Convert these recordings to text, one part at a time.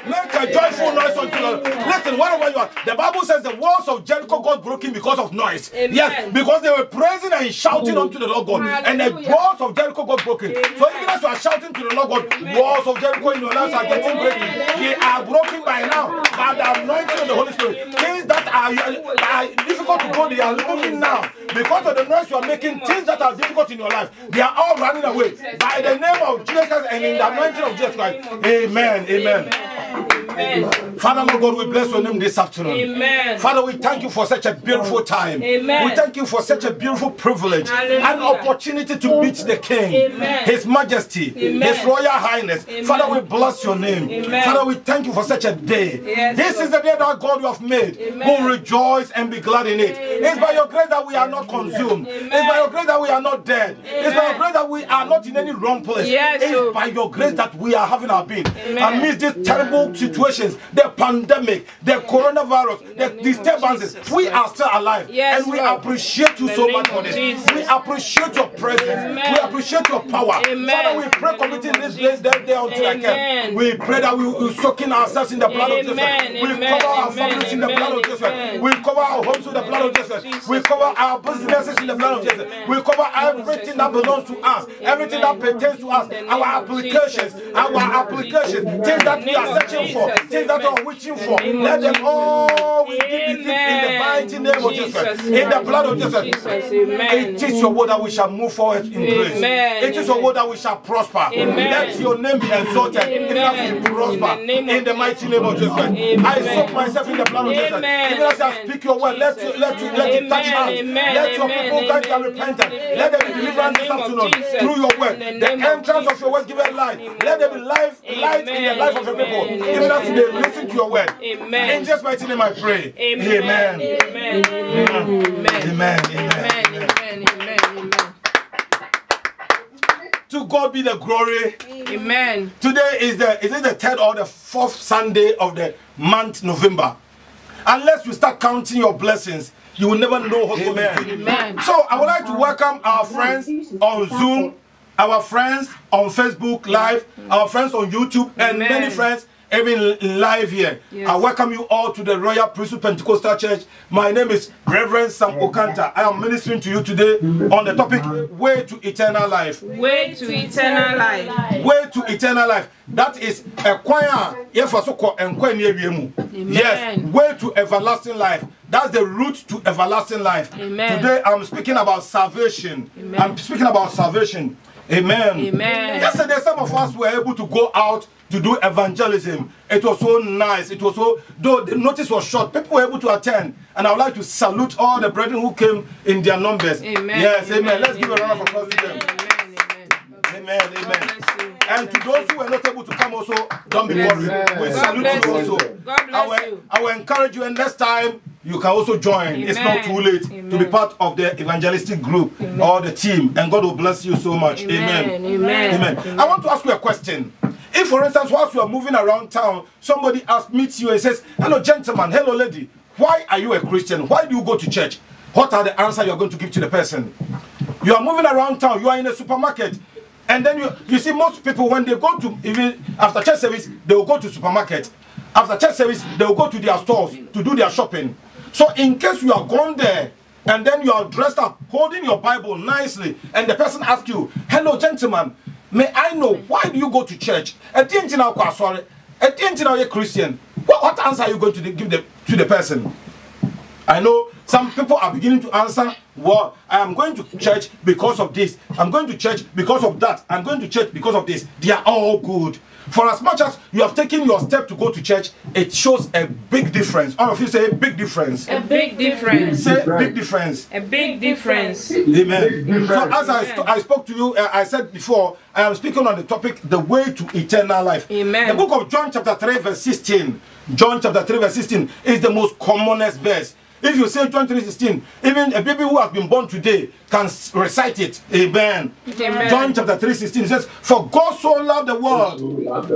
Make a joyful noise unto the Lord. Listen, wherever you are, the Bible says the walls of Jericho got broken because of noise. Amen. Yes, because they were praising and shouting unto the Lord God. And the walls of Jericho got broken. So even as you are shouting to the Lord God, walls of Jericho in your lives are getting broken. They are broken by now by the anointing of the Holy Spirit. Things that are difficult to go, they are moving now. Because of the noise you are making, things that are difficult in your life, they are all running away. By the name of Jesus Christ and in the anointing of Jesus Christ. Amen. Amen. Amen. Father, Lord God, we bless your name this afternoon. Amen. Father, we thank you for such a beautiful time. Amen. We thank you for such a beautiful privilege, an opportunity to meet the King, Amen. His Majesty, Amen. His Royal Highness. Amen. Father, we bless your name. Amen. Father, we thank you for such a day. Yes, this Lord. is the day that God you have made. Amen. We'll rejoice and be glad in it. Amen. It's by your grace that we are not consumed. Amen. It's by your grace that we are not dead. Amen. It's by your grace that we are not in any wrong place. Yes, it's Lord. by your grace that we are having our being. Amen. Amidst these terrible situations, the pandemic, the coronavirus, the disturbances, we are still alive. Yes, and we Lord. appreciate you In so the much name for of this. Jesus. We appreciate your presence. Amen. We appreciate your power. Amen. Father, we pray In the name committing of this place that day until I Amen. can. We pray that we will soak in ourselves in the blood of Jesus. Amen. We Amen. cover our Amen. families in the blood of Jesus. Amen. We cover our homes with the blood of Jesus. We cover our businesses in the blood of Jesus. We cover everything that belongs to us, everything that pertains to us, our applications, things that we are searching for, things that we are wishing for. Let them all we give it in the mighty name of Jesus, in the blood of Jesus. It is your word that we shall move forward in grace. It is your word that we shall prosper. Let your name be exalted. Even as we prosper in the mighty name of Jesus. I soak myself in the blood of Jesus. Even as I speak your word, let it touch us. Let your people grant their repentance. Let there be deliverance this afternoon through your word. The entrance of your word give it light. Let there be light in the life of your people. Even as they listen to your word. In Jesus' mighty name I pray. Amen. Amen. Amen. Amen. To God be the glory. Amen. Today is the third or the fourth Sunday of the month November. Unless you start counting your blessings, you will never know what God is doing. Amen. So I would like to welcome our friends on Zoom, our friends on Facebook Live, our friends on YouTube, and many friends even live here. Yes. I welcome you all to the Royal Priesthood Pentecostal Church. My name is Reverend Sam Okanta. I am ministering to you today on the topic Way to Eternal Life. Way to eternal life. Way to eternal life. That is a choir. Yes, way to everlasting life. That's the route to everlasting life. Amen. Today I'm speaking about salvation. Amen. I'm speaking about salvation. Amen. Amen. Yesterday, some of us were able to go out to do evangelism. It was so nice. It was so, though the notice was short, people were able to attend. And I would like to salute all the brethren who came in their numbers. Amen. Yes, amen. Amen. Let's give a round of applause to them. Amen. Amen. And to those who were not able to come also, don't be worried. We salute you also. God bless you. I will encourage you, and next time you can also join. Amen. It's not too late to be part of the evangelistic group or the team, and God will bless you so much. Amen. Amen. I want to ask you a question. If, for instance, whilst you are moving around town, somebody meets you and says, "Hello, gentleman. Hello, lady. Why are you a Christian? Why do you go to church?" What are the answers you are going to give to the person? You are moving around town. You are in a supermarket. And then you see most people, when they go to, even after church service, they will go to supermarket. After church service, they will go to their stores to do their shopping. So in case you are gone there, and then you are dressed up, holding your Bible nicely, and the person asks you, "Hello, gentleman, may I know why do you go to church? Christian?" What answer are you going to give to the person? I know some people are beginning to answer, "Well, I am going to church because of this. I'm going to church because of that. I'm going to church because of this." They are all good. For as much as you have taken your step to go to church, it shows a big difference. All of you say a big difference. A big difference. Say big difference. A big difference. Amen. So as I spoke to you, I said before, I am speaking on the topic, the way to eternal life. Amen. The book of John chapter 3 verse 16. John chapter 3 verse 16 is the most commonest verse. If you say John 3:16, even a baby who has been born today can recite it. Amen. Amen. John chapter 3:16 says, "For God so loved the world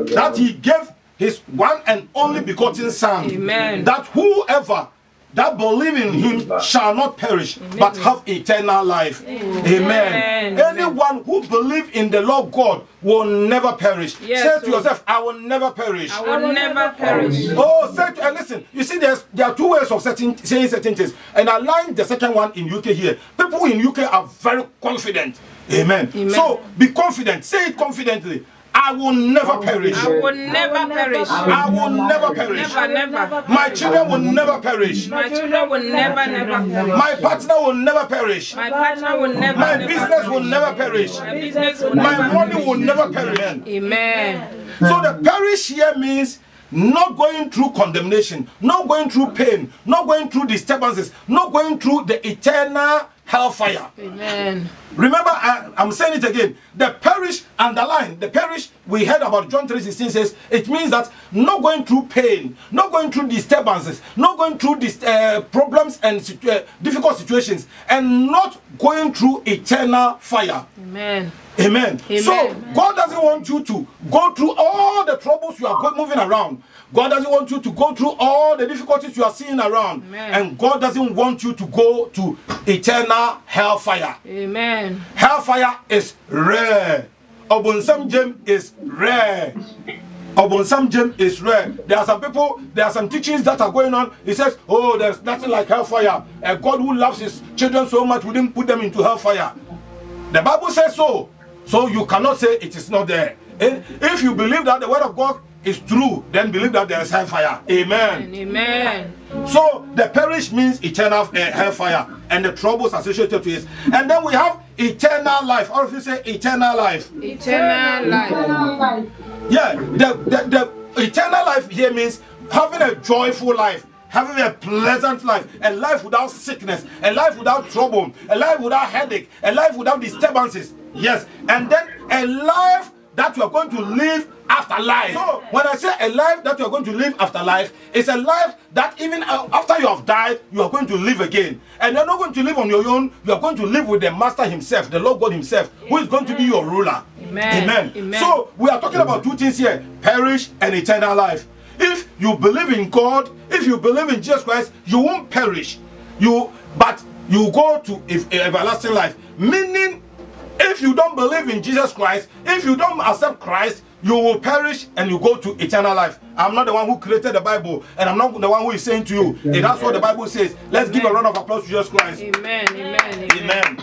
that he gave his one and only begotten Son, Amen. that whoever that believe in him shall not perish, but have eternal life. Amen. Anyone who believes in the Lord God will never perish. Say to yourself, I will never perish. I will never perish. Oh, say to, and listen, you see, there are two ways of saying certain things. And I like the second one in UK here. People in UK are very confident. Amen. So be confident. Say it confidently. I will never perish. I will never perish. I will never perish. Never. My children will never perish. My children will never perish. My partner will never perish. My partner will never. My business will never perish. My business will My never money perish. will never perish. Amen. So the perish here means not going through condemnation, not going through pain, not going through disturbances, not going through the eternal hellfire. Amen. Remember, I'm saying it again. The perish, underline, the perish we heard about John 3:16 says, it means that not going through pain, not going through disturbances, not going through problems and difficult situations, and not going through eternal fire. Amen. Amen. So God doesn't want you to go through all the troubles you are moving around. God doesn't want you to go through all the difficulties you are seeing around. Amen. And God doesn't want you to go to eternal hellfire. Amen. Hellfire is rare. Obunsam Jem is rare. Obunsam Jem is rare. There are some people, there are some teachings that are going on. He says, oh, there's nothing like hellfire. A God who loves his children so much wouldn't put them into hellfire. The Bible says so. So you cannot say it is not there. If you believe that the word of God is true, then believe that there is hellfire. Amen. Amen. So the perish means eternal hellfire and the troubles associated with it. And then we have eternal life. All of you say eternal life. Eternal life. Yeah, the eternal life here means having a joyful life, having a pleasant life, a life without sickness, a life without trouble, a life without headache, a life without disturbances. Yes, and then a life that you are going to live after life. So when I say a life that you are going to live after life, it's a life that even after you have died, you are going to live again. And you're not going to live on your own. You are going to live with the Master himself, the Lord God himself, who is going to be your ruler. Amen. Amen. Amen. So we are talking about two things here: perish and eternal life. If you believe in God, if you believe in Jesus Christ, you won't perish. But you go to everlasting life. Meaning, if you don't believe in Jesus Christ, if you don't accept Christ, you will perish and you go to eternal life. I'm not the one who created the Bible, and I'm not the one who is saying to you, and that's what the Bible says. Let's give a round of applause to Jesus Christ. Amen. Amen. Amen.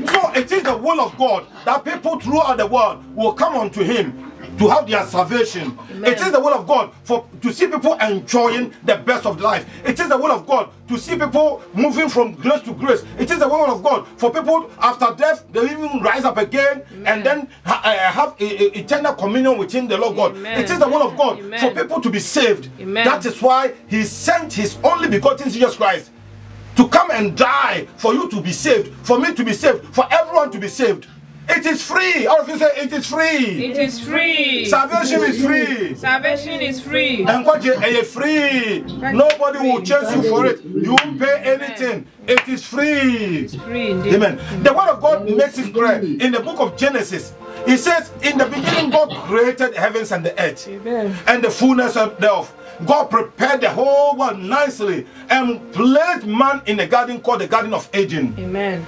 So it is the will of God that people throughout the world will come unto him to have their salvation. Amen. It is the will of God to see people enjoying the best of life. It is the will of God to see people moving from grace to grace. It is the will of God for people after death, they even rise up again. Amen. And then have eternal communion within the Lord God. Amen. It is the will of God. Amen. For people to be saved. Amen. That is why he sent his only begotten Jesus Christ to come and die for you to be saved, for me to be saved, for everyone to be saved. It is free. All of you say it is free. It is free. Salvation is free. Salvation is free. And what is free. Nobody will chase you for it. You won't pay anything. It is free. It's free indeed. Amen. The word of God makes it clear in the book of Genesis. It says, in the beginning God created the heavens and the earth. Amen. And the fullness thereof. God prepared the whole world nicely and placed man in a garden called the Garden of Eden. Amen.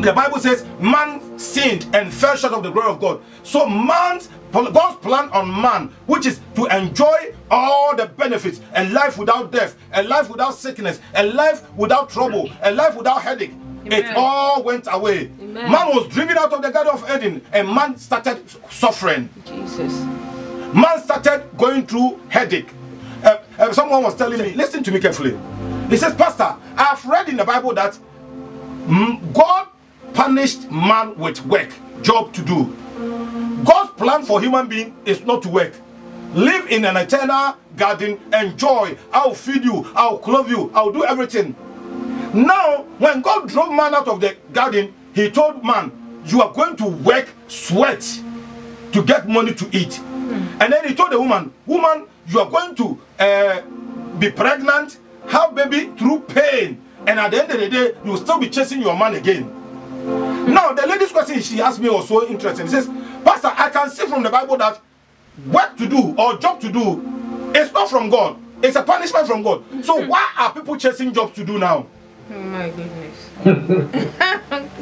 The Bible says man sinned and fell short of the glory of God. So God's plan on man, which is to enjoy all the benefits, a life without death, a life without sickness, a life without trouble, a life without headache. Amen. It all went away. Amen. Man was driven out of the Garden of Eden and man started suffering. Jesus. Man started going through headache. Someone was telling me, listen to me carefully. He says, Pastor, I have read in the Bible that God punished man with work, job to do. God's plan for human being is not to work. Live in an eternal garden, enjoy. I'll feed you, I'll clothe you, I'll do everything. Now, when God drove man out of the garden, he told man, you are going to work, sweat to get money to eat. And then he told the woman, you are going to be pregnant, have baby through pain. And at the end of the day, you will still be chasing your man again. Now, the lady's question she asked me was so interesting. She says, Pastor, I can see from the Bible that work to do or job to do is not from God. It's a punishment from God. So why are people chasing jobs to do now? Oh my goodness.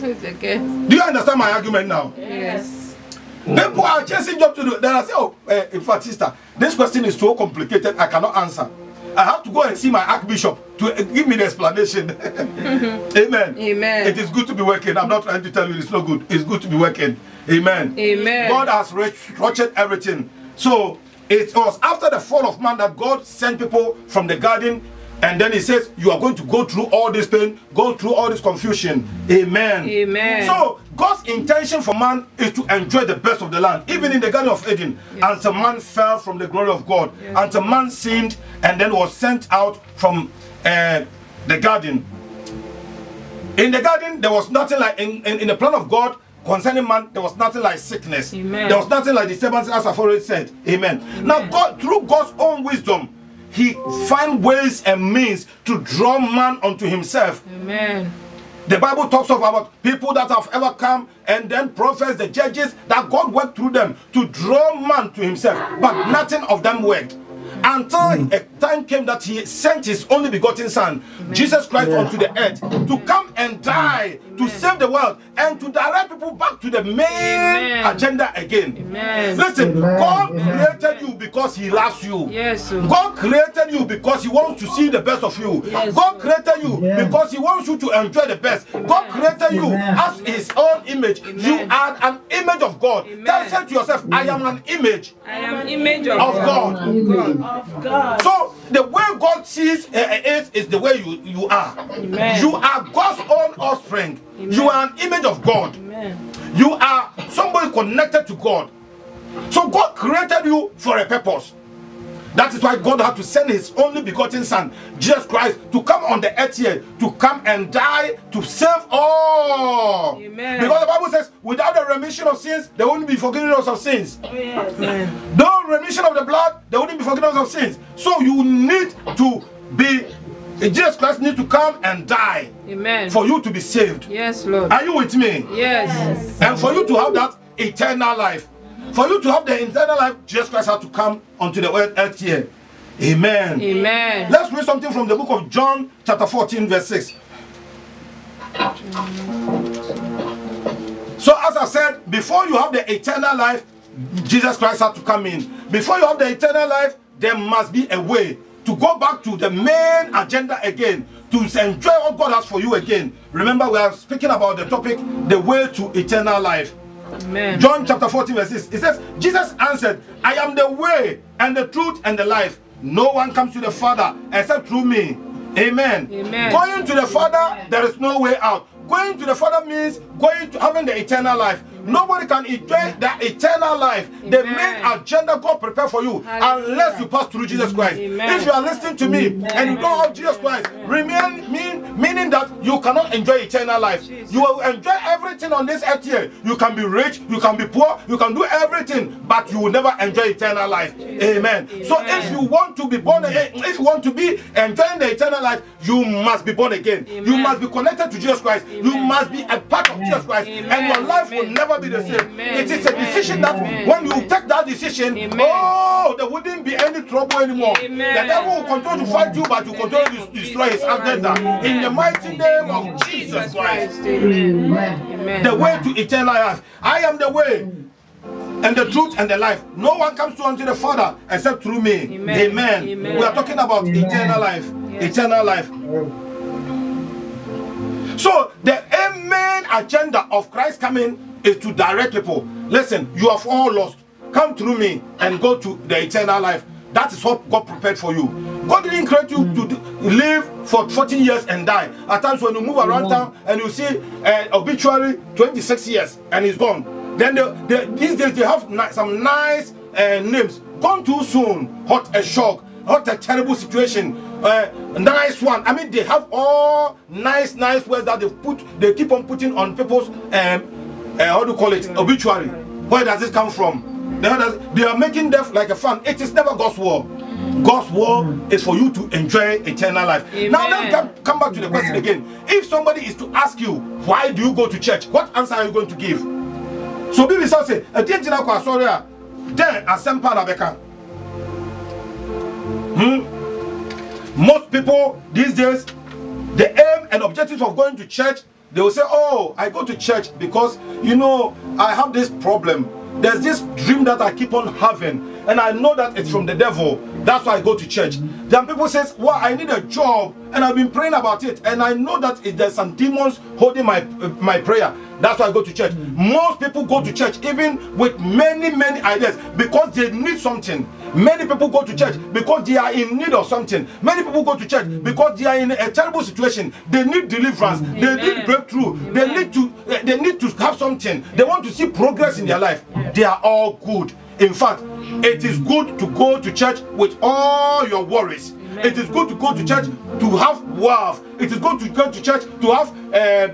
Okay. Do you understand my argument now? Yes. People are chasing jobs to do. Then I say, oh, in fact, sister, this question is so complicated, I cannot answer. I have to go and see my archbishop to give me the explanation. Amen. Amen. It is good to be working. I'm not trying to tell you it's not good. It's good to be working. Amen. Amen. God has structured everything. So it was after the fall of man that God sent people from the garden, and then he says, you are going to go through all this pain, go through all this confusion. Amen. Amen. So God's intention for man is to enjoy the best of the land, even in the Garden of Eden, until man fell from the glory of God, until man sinned and then was sent out from the garden. In the garden, there was nothing like, in the plan of God concerning man, there was nothing like sickness. Amen. There was nothing like disturbance, as I've already said. Amen. Now, God, through God's own wisdom, he finds ways and means to draw man unto himself. Amen. The Bible talks about people that have ever come, and then prophets, the judges, that God worked through them to draw man to himself, but nothing of them worked. Until a time came that he sent his only begotten son, Jesus Christ, onto the earth to come and die, to save the world, and to direct people back to the main agenda again. Amen. Listen, God created you because he loves you. Yes. God created you because he wants to see the best of you. Yes. God created you because he wants you to enjoy the best. God created you as his own image. You are an image of God. Tell say to yourself, I am an image. I am an image of God. So the way God sees is the way you are. Amen. You are God's own offspring. Amen. You are an image of God. Amen. You are somebody connected to God. So God created you for a purpose. That is why God had to send his only begotten son, Jesus Christ, to come on the earth here, to come and die to save all. Amen. Because the Bible says, without the remission of sins, there won't be forgiveness of sins. Oh, yes. Amen. No remission of the blood, there wouldn't be forgiveness of sins. So you need to be, Jesus Christ needs to come and die. Amen. For you to be saved. Yes, Lord. Are you with me? Yes. And for you to have that eternal life. For you to have the eternal life, Jesus Christ had to come onto the earth here. Amen. Amen. Let's read something from the book of John, chapter 14, verse 6. So as I said, before you have the eternal life, Jesus Christ had to come in. Before you have the eternal life, there must be a way to go back to the main agenda again, to enjoy what God has for you again. Remember, we are speaking about the topic, the way to eternal life. Amen. John chapter 14 verse 6. It says, Jesus answered, I am the way and the truth and the life. No one comes to the Father except through me. Amen. Amen. Going to the Father, there is no way out. Going to the Father means going to having the eternal life. Nobody can enjoy the eternal life, the main agenda God prepared for you, unless you pass through Jesus Christ. Amen. If you are listening to me and you don't have Jesus Christ, meaning that you cannot enjoy eternal life. You will enjoy everything on this earth here. You can be rich, you can be poor, you can do everything, but you will never enjoy eternal life. Amen. So if you want to be born again, if you want to be enjoying the eternal life, you must be born again. You must be connected to Jesus Christ. You must be a part of Jesus Christ, and your life will never be the same. It is a decision that when you take that decision, oh, there wouldn't be any trouble anymore. The devil will continue to fight you, but you continue to destroy his agenda. In the mighty name of Jesus Christ. Amen. The way to eternal life. I am the way and the truth and the life. No one comes to unto the Father except through me. Amen. We are talking about eternal life. Eternal life. So the main agenda of Christ coming is to direct people. Listen, you have all lost. Come through me and go to the eternal life. That is what God prepared for you. God didn't create you to live for 40 years and die. At times when you move around town and you see obituary 26 years and he's gone. Then these days they have some nice names. Gone too soon. What a shock. What a terrible situation. Nice one. I mean, they have all nice words that they keep on putting on people's how do you call it, obituary. Where does it come from? They are making death like a fun. It is never God's war. God's war is for you to enjoy eternal life. Amen. Now let's come back to the question again. If somebody is to ask you, why do you go to church? What answer are you going to give? So Bibi say, then Most people these days, the aim and objective of going to church, they will say, oh, I go to church because, you know, I have this problem. There's this dream that I keep on having, and I know that it's from the devil. That's why I go to church. Then people say, well, I need a job, and I've been praying about it, and I know that there's some demons holding my prayer. That's why I go to church. Most people go to church even with many ideas because they need something. Many people go to church because they are in need of something. Many people go to church because they are in a terrible situation. They need deliverance. They need breakthrough. They need to have something. They want to see progress in their life. They are all good. In fact, it is good to go to church with all your worries. It is good to go to church to have wealth. It is good to go to church to have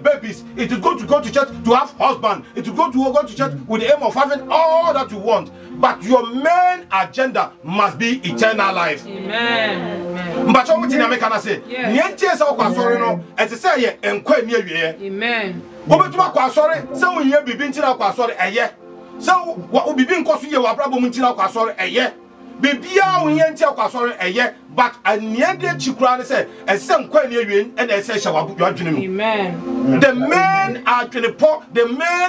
babies. It is good to go to church to have husband. It is good to go to church with the aim of having all that you want. But your main agenda must be eternal life. Amen. But what did I make an say? Yes. Amen. So we have been sorry. So what will be being cost you a problem in sorry a year? Bibia we ain't tell sorry a year, but I near the chikran say, and some quite near you and I say, Amen. The main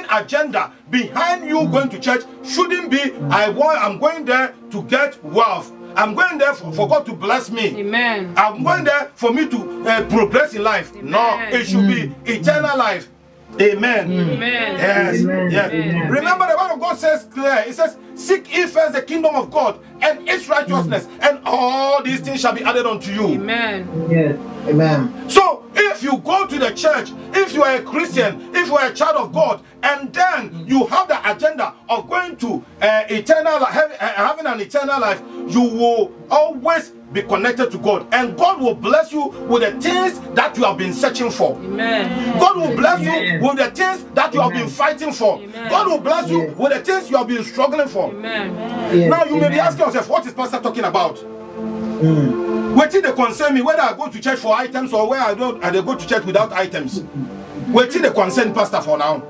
agenda behind you going to church shouldn't be I'm going there to get wealth. I'm going there for God to bless me. Amen. I'm going there for me to progress in life. Amen. No, it should be eternal life. Amen. Amen. Yes. Amen. Yes. Amen. Remember the word of God says clear. It says, seek ye first the kingdom of God and its righteousness, and all these things shall be added unto you. Amen. Yes. Amen. So if you go to the church, if you are a Christian, if you are a child of God, and then you have the agenda of going to eternal life, having an eternal life, you will always be connected to God, and God will bless you with the things that you have been searching for. Amen. God will bless you with the things that you have been fighting for. Amen. God will bless you with the things you have been struggling for. Amen. Now you may be asking yourself, what is Pastor talking about? What did they concern me whether I go to church for items or where I go to church without items? What did they concern Pastor for now?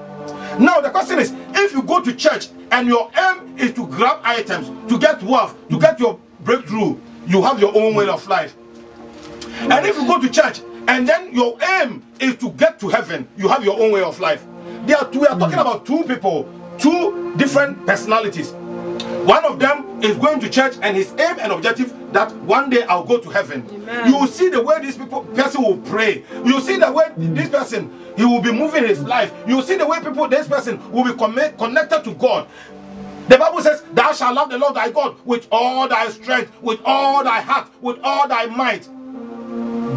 Now the question is, if you go to church and your aim is to grab items, to get wealth, to get your breakthrough, you have your own way of life. And if you go to church and then your aim is to get to heaven, you have your own way of life. We are talking about two people, two different personalities. One of them is going to church and his aim and objective that one day I'll go to heaven. Amen. You will see the way this person will pray. You will see the way this person, he will be moving his life. You will see the way this person will be connected to God. The Bible says, thou shalt love the Lord thy God with all thy strength, with all thy heart, with all thy might.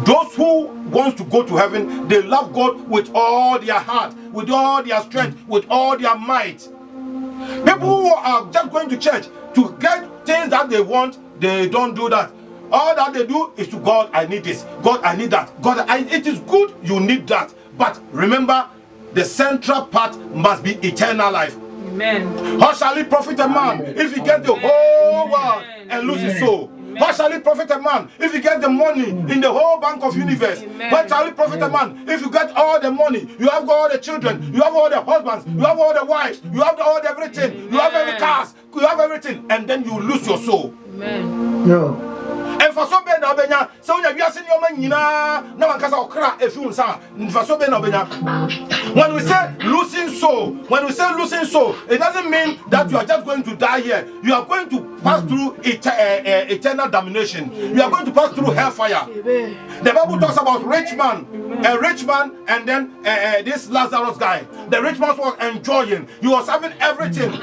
Those who want to go to heaven, they love God with all their heart, with all their strength, with all their might. People who are just going to church to get things that they want, they don't do that. All that they do is to God, I need this. God, I need that. God, it is good you need that. But remember, the central part must be eternal life. Amen. How shall it profit a man if he gets the whole world and lose his soul? How shall it profit a man if he gets the money in the whole bank of universe? What shall it profit a man if you get all the money, you have all the children, you have all the husbands, you have all the wives, you have all the everything, you have every cars, you have everything, and then you lose your soul? Amen. No. And for so bad, so you are seeing your man, no one can cry if you say, when we say losing soul, it doesn't mean that you are just going to die here. You are going to pass through eternal damnation. You are going to pass through hellfire. The Bible talks about a rich man, and then this Lazarus guy. The rich man was enjoying. He was having everything.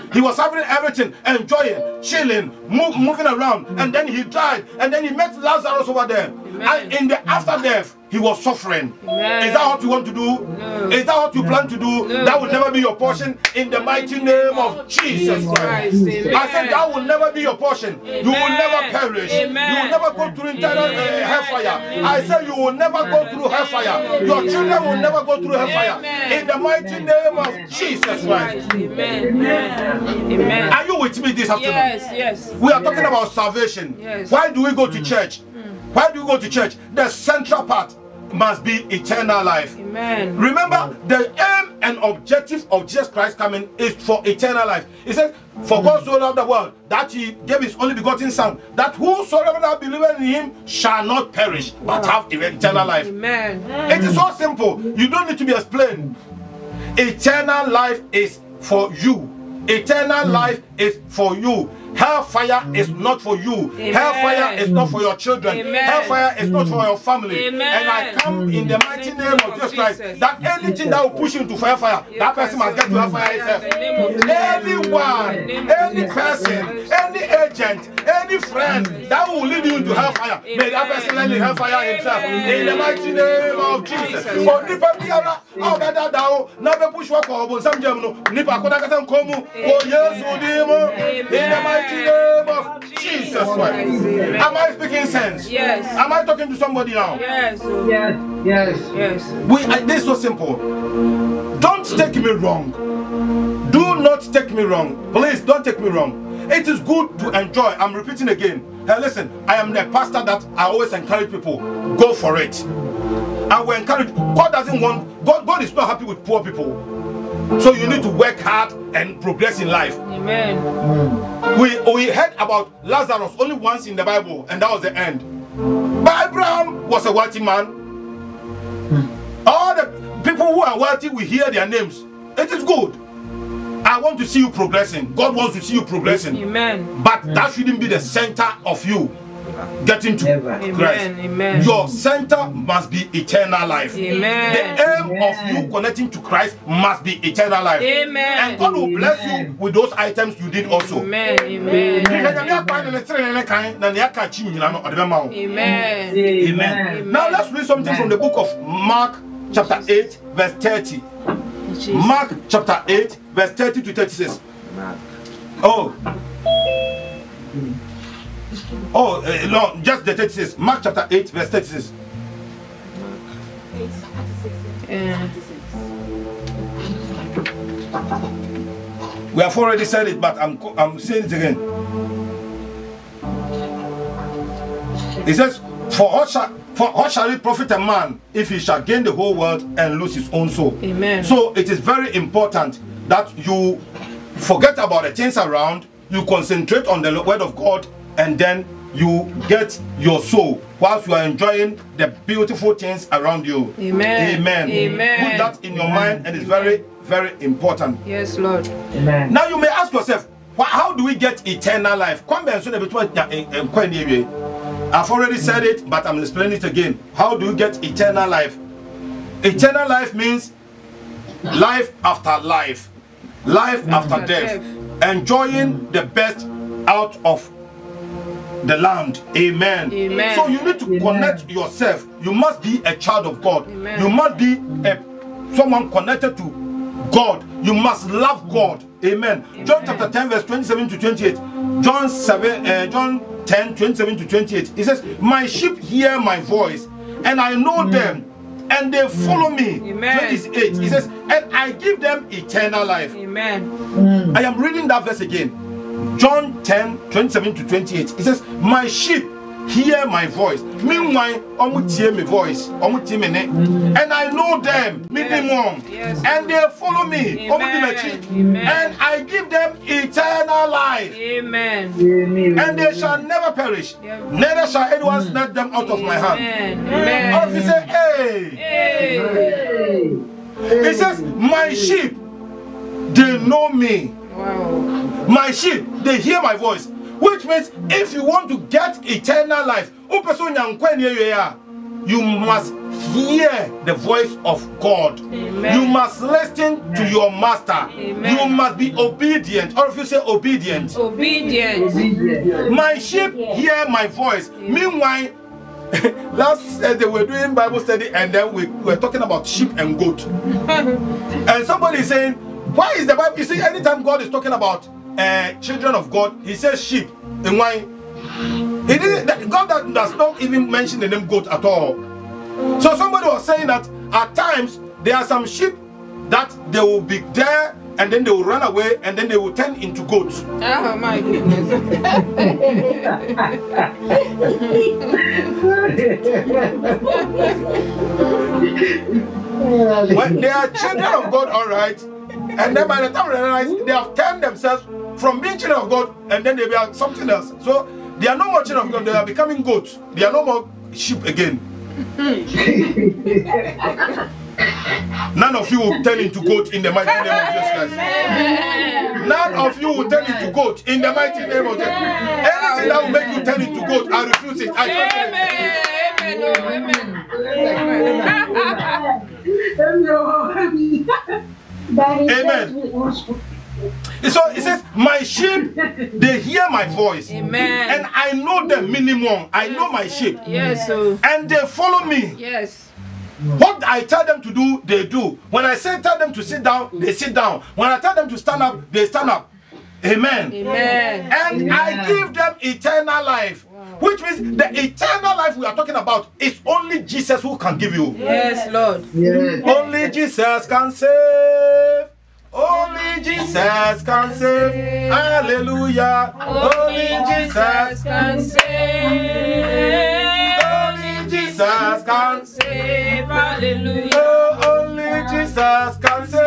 Enjoying, chilling, moving around, and then he died, and then he met Lazarus over there. Amen. And in the afterdeath, he was suffering. Amen. Is that what you want to do? No. Is that what you plan to do? No. That will never be your portion in the mighty name of Jesus Christ. I said that will never be your portion. Amen. You will never perish. Amen. You will never go through internal hellfire. I said you will never go through hellfire. Your children will never go through hellfire. In the mighty name of Jesus Christ. Amen. Amen. Are you with me this afternoon? Yes. We are talking about salvation. Yes. Why do we go to church? Why do you go to church? The central part must be eternal life. Amen. Remember, the aim and objective of Jesus Christ coming is for eternal life. He says, for God so loved the world that he gave his only begotten Son, that whosoever that believeth in him shall not perish, but have eternal life. Amen. It is so simple. You don't need to be explained. Eternal life is for you. Eternal life is for you. Hellfire is not for you. Amen. Hellfire is not for your children. Amen. Hellfire is not for your family. Amen. And I come in the mighty name of Jesus Christ that anything that will push you into fire, that person must get to hellfire itself. Anyone, any person, any agent, any friend that will lead you into hellfire, may that person learn the hellfire himself. In the mighty name of Jesus. For nipa biara, how better thou, never push work or some gem, nipa kodakatan komu, oh yes, in the mighty name of Jesus Christ. Am I speaking sense? Yes. Am I talking to somebody now? Yes. Yes. This is so simple. Don't take me wrong. Do not take me wrong. Please don't take me wrong. It is good to enjoy. I'm repeating again. Hey, listen, I am the pastor that I always encourage people. Go for it. I will encourage. God doesn't want. God is not happy with poor people. So you need to work hard and progress in life. Amen. We heard about Lazarus only once in the Bible, and that was the end. But Abraham was a wealthy man. All the people who are wealthy, we hear their names. It is good. I want to see you progressing. God wants to see you progressing. Amen. But that shouldn't be the center of you getting to Christ. Amen. Your center must be eternal life. Amen. The aim of you connecting to Christ must be eternal life. Amen. And God will bless you with those items you did also. Amen. Amen. Amen. Now let's read something from the book of Mark chapter 8 verse 30. Mark chapter 8 verse 30 to 36. No, just the 36. Mark chapter 8 verse 36. We have already said it, but I'm saying it again. It says, for what shall it profit a man if he shall gain the whole world and lose his own soul? Amen. So it is very important that you forget about the things around, you concentrate on the word of God, and then you get your soul whilst you are enjoying the beautiful things around you. Amen. Amen. Amen. Put that in your mind, and it's very, very important. Yes, Lord. Amen. Now you may ask yourself, how do we get eternal life? I've already said it, but I'm explaining it again. How do you get eternal life? Eternal life means life after life, life after death, enjoying the best out of the land. Amen. Amen. So you need to connect yourself. You must be a child of God. Amen. You must be someone connected to God. You must love God. Amen. Amen. John chapter 10 verse 27 to 28. John 10 27 to 28. It says, my sheep hear my voice, and I know them, and they follow me. Amen. 28. It says, and I give them eternal life. Amen. I am reading that verse again. John 10 27 to 28. It says, my sheep hear my voice. Meanwhile, hear my voice. And I know them. Yes. And they follow me. Amen. And I give them eternal life. Amen. And they shall never perish. Neither shall anyone snatch them out of my hand. Amen. All of you say, hey. It says, my sheep, they know me. Wow. My sheep, they hear my voice. Which means if you want to get eternal life, you must hear the voice of God. Amen. You must listen to your master. Amen. You must be obedient. Or if you say obedient. Obedient. My sheep hear my voice. Amen. Meanwhile, last Thursday we were doing Bible study, and then we were talking about sheep and goat. And somebody is saying, why is the Bible? You see, anytime God is talking about children of God, he says sheep. And why? He didn't. God does not even mention the name goat at all. So somebody was saying that at times there are some sheep that they will be there and then they will run away, and then they will turn into goats. Oh my goodness. When they are children of God, all right, and then by the time they realize they have turned themselves from being children of God, and then they become something else. So they are no more children of God, they are becoming goats. They are no more sheep again. None of you will turn into goat in the mighty name of Jesus Christ. None of you will turn into goat in the mighty name of Jesus. Anything that will make you turn into goat, I refuse it. I Amen. So it says, my sheep, they hear my voice. Amen. And I know them minimum. I know my sheep. Yes, sir. And they follow me. Yes. What I tell them to do, they do. When I say tell them to sit down, they sit down. When I tell them to stand up, they stand up. Amen. Amen. And I give them eternal life. Which means the eternal life we are talking about is only Jesus who can give you. Yes, Lord. Yes. Only Jesus can save. Only Jesus can save. Hallelujah. Only Jesus can save. Only Jesus can save. Hallelujah. Oh, only Jesus can save.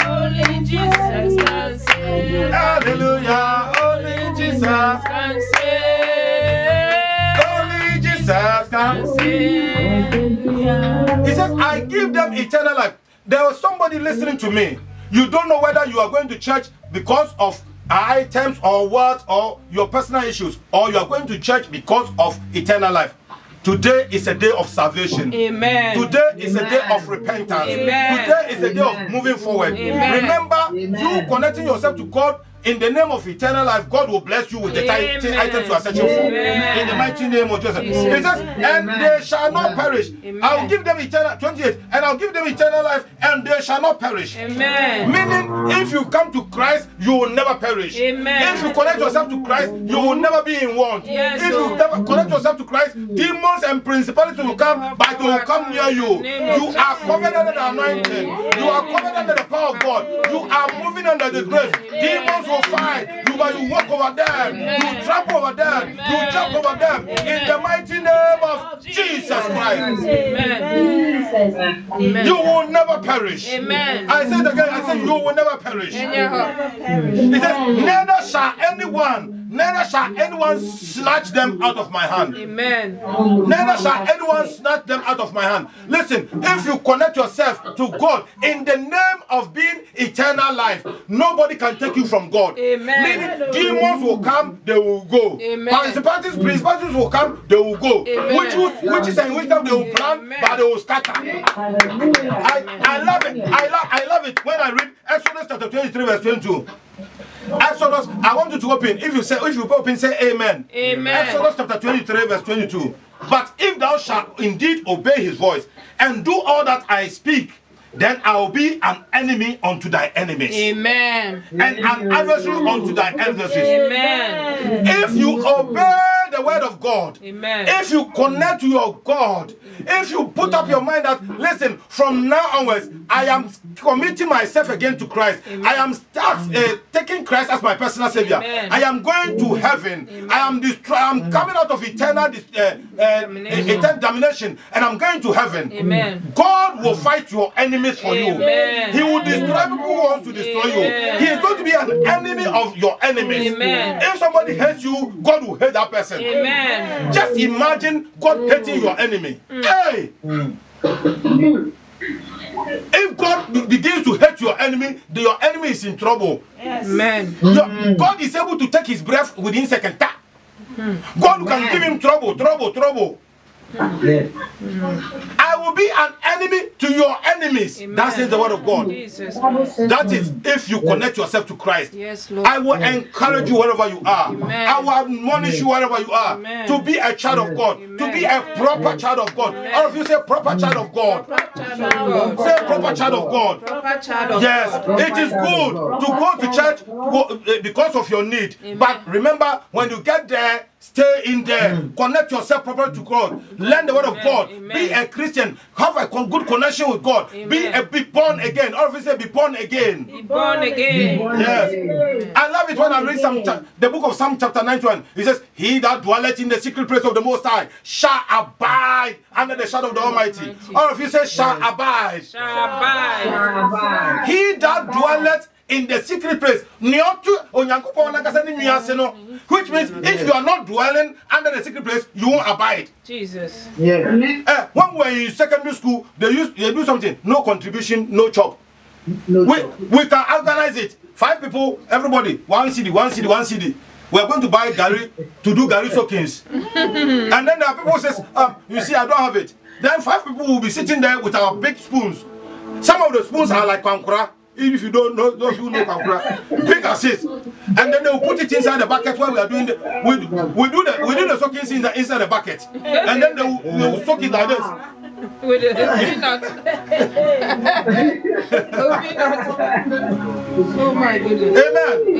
Only Jesus can save. Hallelujah. Only Jesus can save. Only Jesus can save. He says, I give them eternal life. There was somebody listening to me. You don't know whether you are going to church because of items or what, or your personal issues, or you are going to church because of eternal life. Today is a day of salvation. Amen. Today is a day of repentance. Amen. Today is a day of moving forward. Amen. Remember, you connecting yourself to God in the name of eternal life. God will bless you with the items you are searching for. In the mighty name of Jesus. He says, and they shall not perish. I'll give them eternal, 28, and I'll give them eternal life, and they shall not perish. Amen. Meaning, if you come to Christ, you will never perish. Amen. If you connect yourself to Christ, you will never be in want. Yes, if you never connect yourself to Christ, demons and principalities will come, but they will come near you. You are covered under the anointing. You are covered under the power of God. You are moving under the grace. Demons will fight you, but you walk over them. You trample over them. You jump over them. In the mighty name of Jesus Christ. Amen. You will never perish. Amen. I say it again. I say you will never perish. He says, neither shall anyone snatch them out of my hand. Amen. Neither shall anyone snatch them out of my hand. Listen, if you connect yourself to God in the name of being eternal life, nobody can take you from God. Amen. Meaning, demons will come, they will go. Principalities will come, they will go. Witches and witchcraft, they will plan, but they will scatter. I love it. I love it when I read Exodus chapter 23 verse 22. Exodus, I want you to open. If you open, say amen. Amen. Exodus chapter 23 verse 22. But if thou shalt indeed obey his voice and do all that I speak, then I will be an enemy unto thy enemies. Amen. And an adversary unto thy adversaries. Amen. If you obey the word of God, amen. If you connect to your God, if you put up your mind that, listen, from now onwards, I am committing myself again to Christ. Amen. I am taking Christ as my personal savior. Amen. I am going to heaven. Amen. I am coming out of eternal damnation, and I'm going to heaven. Amen. God will fight your enemies for amen. You. He will destroy people who want to destroy amen. You. He is going to be an enemy of your enemies. Amen. If somebody hates you, God will hate that person. Amen. Just imagine God hating your enemy. Hey! If God begins to hate your enemy, your enemy is in trouble. Yes. Amen. God is able to take his breath within seconds. God can give him trouble. I will be an enemy to your enemies. Amen. That is the word of God. Jesus. That is if you connect yourself to Christ. Yes, Lord. I will encourage you wherever you are. Amen. I will admonish you wherever you are. Amen. To be a child of God. Amen. To be a proper child of God. Amen. All of you say proper child of God. Proper child of God. Say proper child of God. Proper child of yes, God. It is good to go to church because of your need. Amen. But remember, when you get there, Stay in there. Connect yourself properly to God. Learn the word of God. Be a Christian. Have a good connection with God. Be born again. All of you say be born again. Be born again. Yes. I love it when I read the book of Psalm chapter 91. It says, he that dwelleth in the secret place of the Most High shall abide under the shadow of the Almighty. All of you say shall abide. Shall abide. He that dwelleth in the secret place, which means if you are not dwelling under the secret place, you won't abide. Jesus. Yeah. When we were in secondary school, they do something, no contribution, no chop. We can organize it. 5 people, everybody, 1 CD, 1 CD, 1 CD. We are going to buy Gary to do Gary soakings. And then there are people who says, you see, I don't have it. Then 5 people will be sitting there with our big spoons. Some of the spoons are like pankura. If you don't know, those who know pankura, big as this. And then they will put it inside the bucket where we are doing we do the soakings inside the bucket. And then they will soak it like this. With the peanut. Oh my goodness.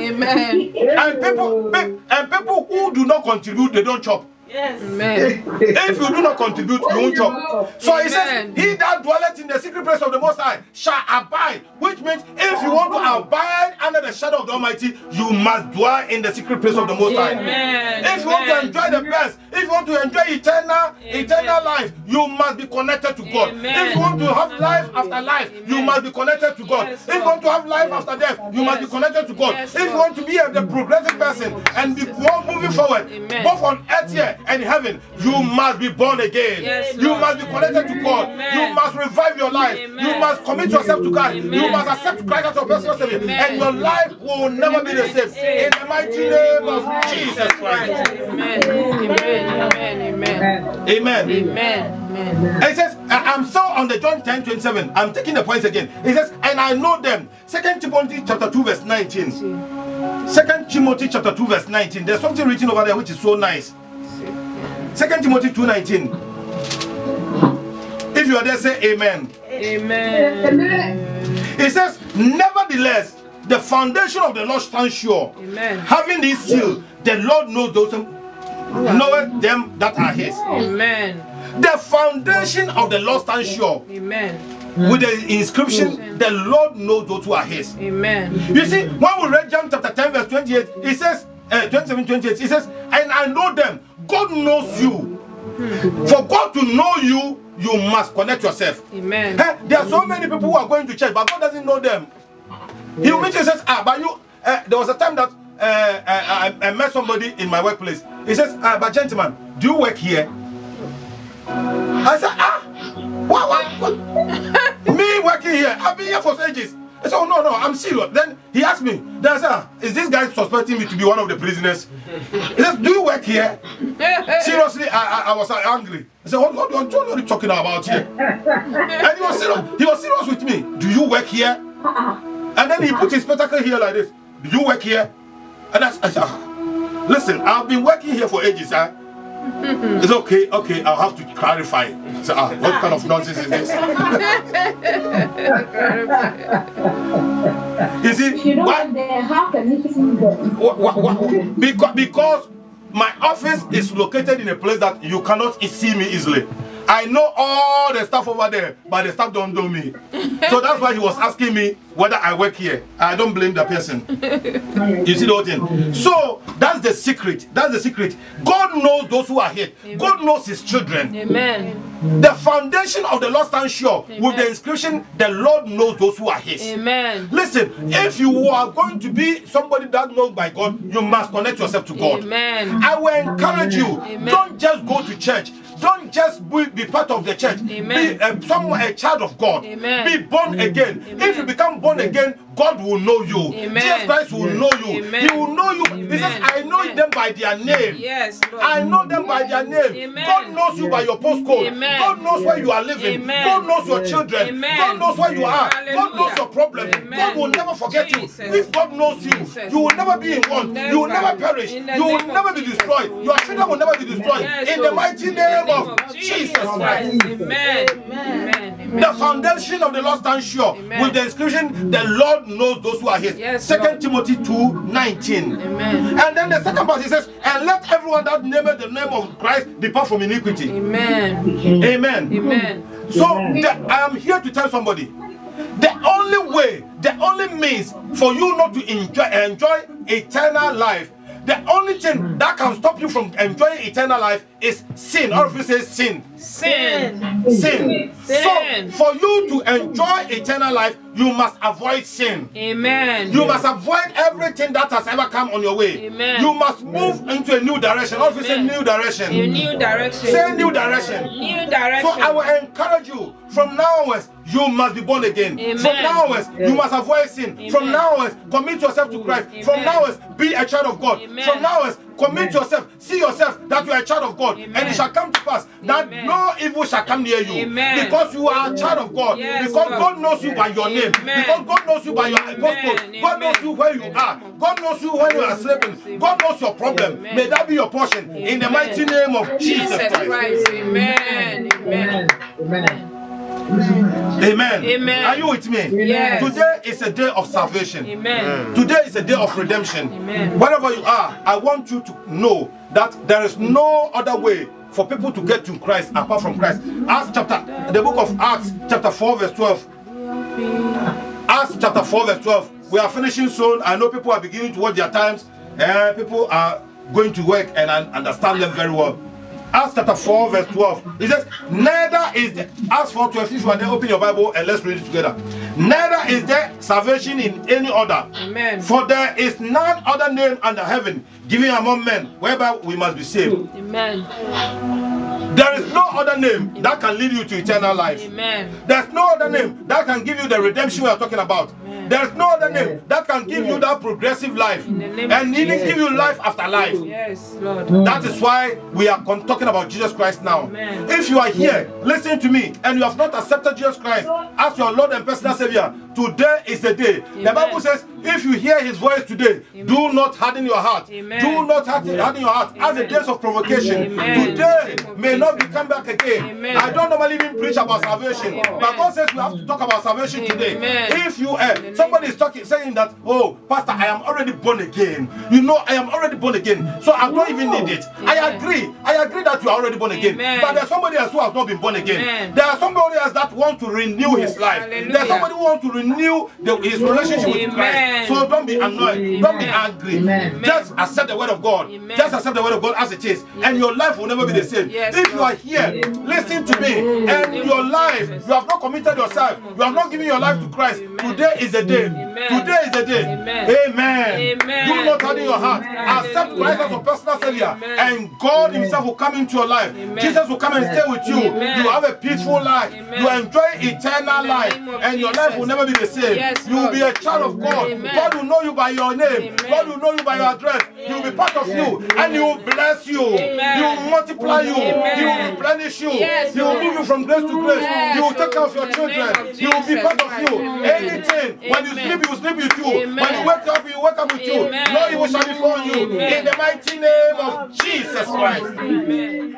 Amen. Amen. And people who do not contribute, they don't chop. Yes. Amen. If you do not contribute, you won't chop. So he says, he that dwelleth in the secret place of the Most High shall abide. Which means if you want to abide under the shadow of the Almighty, you must dwell in the secret place of the Most High. Amen. If you want to enjoy the best, if you want to enjoy eternal life, you must be connected to God. Amen. If you want to have life after life, you must be connected to God. Yes, if you want to have life after death, you must be connected to God. Yes, if you want to be the progressive person and be more moving forward, both on earth here and heaven, you must be born again. Yes, you must be connected to God. Amen. You must revive your life. Amen. You must commit yourself to God. Amen. You must accept Christ as your personal Savior. And your life will never be the same. In the mighty name of Jesus Christ. Amen. Amen. Amen. Amen. Amen. It says, I'm still on the John 10:27. I'm taking the points again. It says, and I know them. 2 Timothy chapter 2 verse 19. 2 Timothy chapter 2 verse 19. There's something written over there which is so nice. 2 Timothy 2:19. If you are there, say amen. Amen. It says, nevertheless, the foundation of the Lord stands sure. Amen. Having this seal, the Lord knows those who knoweth them that are his. Amen. The foundation of the Lord stands sure. Amen. With the inscription, the Lord knows those who are his. Amen. You see, when we read John chapter 10 verse 28, it says, 27-28, it says, and I know them. God knows you. For God to know you, you must connect yourself. Amen. There are so many people who are going to church, but God doesn't know them. He will meet you and says, but you, there was a time that I met somebody in my workplace. He says, but gentlemen, do you work here? I said, what? Me working here? I've been here for ages. I said, oh, no, I'm serious. Then he asked me, is this guy suspecting me to be one of the prisoners? He says, do you work here? Seriously, I was angry. I said, what are you talking about here? And he was serious with me. Do you work here? And then he put his spectacle here like this. Do you work here? And I said, listen, I've been working here for ages. It's okay, I'll have to clarify. So, what kind of nonsense is this? You see, because my office is located in a place that you cannot see me easily. I know all the stuff over there, but the staff don't know me. So that's why he was asking me whether I work here. I don't blame the person. You see the whole thing? So that's the secret. That's the secret. God knows those who are here. Amen. God knows his children. Amen. The foundation of the Lord stands sure. Amen. With the inscription, the Lord knows those who are his. Amen. Listen, if you are going to be somebody that knows by God, you must connect yourself to God. Amen. I will encourage you. Amen. Don't just go to church. Don't just be part of the church. Amen. Be a child of God. Amen. Be born again. Amen. If you become born again, God will know you. Amen. Jesus Christ will know you. Amen. He will know you. Amen. He says, I know them by their name. Yes, Lord. I know them by their name. Amen. God knows you by your postcode. Amen. God knows where you are living. Amen. God knows your children. Amen. God knows where you are. Hallelujah. God knows your problem. Amen. God will never forget Jesus. you. If God knows you, Jesus. you will never be in want. Never. You will never perish. In the You will name never of be Jesus. destroyed. Your children will never be destroyed. Yes, In the Lord. mighty name of Jesus Christ. Amen. Amen. The foundation of the Lord stands sure. Amen. With the inscription, the Lord God knows those who are his. Yes, 2 Timothy 2:19. Amen. And then the second part, he says, and let everyone that nameth the name of Christ depart from iniquity. Amen. Amen. Amen. So I am here to tell somebody, the only way, the only means for you not to enjoy eternal life, the only thing that can stop you from enjoying eternal life is sin. All of you say sin. Sin. Sin. So for you to enjoy eternal life, you must avoid sin. Amen. You must avoid everything that has ever come on your way. Amen. You must move into a new direction. All of you say new direction. A new direction. Say new direction. New direction. So I will encourage you, from now onwards, you must be born again. Amen. From now onwards, you must avoid sin. Amen. From now onwards, commit yourself to Christ. Amen. From now onwards, be a child of God. Amen. From now onwards, commit yourself, see yourself that you are a child of God. Amen. And it shall come to pass that Amen. no evil shall come near you. Amen. Because you are a child of God. Yes, because Lord. God knows you by your name. Amen. Because God knows you by your Amen. postcode. God knows Amen. you where you are. God knows you when you are sleeping. God knows your problem. Amen. May that be your portion. In the mighty name of Jesus Christ. Amen. Amen. Amen. Amen. Amen. Are you with me? Yes. Today is a day of salvation. Amen. Today is a day of redemption. Amen. Wherever you are, I want you to know that there is no other way for people to get to Christ apart from Christ. The book of Acts, chapter 4, verse 12. Acts chapter 4, verse 12. We are finishing soon. I know people are beginning to watch their times, and people are going to work, and I understand them very well. Acts chapter 4, verse 12. It says, neither is the Acts 4:12. If you are there, open your Bible and let's read it together. Neither is there salvation in any other. Amen. For there is none other name under heaven given among men whereby we must be saved. Amen. There is no other name that can lead you to eternal life. Amen. There's no other name that can give you the redemption we are talking about. Amen. There's no other name that can give you that progressive life In the name and of even Jesus. give you life after life. Yes, Lord. That is why we are talking about Jesus Christ now. Amen. If you are here, listen to me, and you have not accepted Jesus Christ as your Lord and personal Savior, today is the day. The Amen. Bible says, if you hear His voice today, Amen. do not harden your heart. Amen. Do not harden your heart as the Amen. days of provocation. Amen. Today may not become back again. Amen. I don't normally even preach about salvation, Amen. but God says we have to talk about salvation today. Amen. If you somebody is saying that, oh, Pastor, I am already born again. You know, I am already born again, so I don't even need it. Amen. I agree that you are already born again. Amen. But there's somebody else who has not been born again. Amen. There are somebody else that wants to renew his life. Hallelujah. There's somebody who wants to renew his relationship with Amen. Christ. So don't be annoyed. Don't be angry. Amen. Just accept the word of God. Amen. Just accept the word of God as it is, and your life will never be the same. Yes, If you are here, listen to me, and your life, you have not committed yourself, you have not given your life to Christ. Amen. Today is the day. Amen. Today is the day. Amen. Amen. Amen. Do not harden your heart. Amen. Accept Christ as your personal Savior, Amen. and God Himself will come into your life. Amen. Jesus will come and stay with you. Amen. You have a peaceful life. Amen. You enjoy eternal In the life, name of and your life will Jesus. never be the same. Yes, You will be a Lord. child of God. Amen. God will know you by your name. Amen. God will know you by your address. He will be part of you, and He will bless you. Amen. He will multiply you. Amen. He will replenish you. Yes, He will Lord. move you from grace to grace. Yes, He will take care of your Lord. In the name children. of He will be Jesus part of Christ. you. Amen. Anything. When you Amen. sleep, He will sleep with you. Amen. When you wake up, He will wake up with you. Amen. No evil shall befall you. Amen. In the mighty name of Jesus Christ. Amen.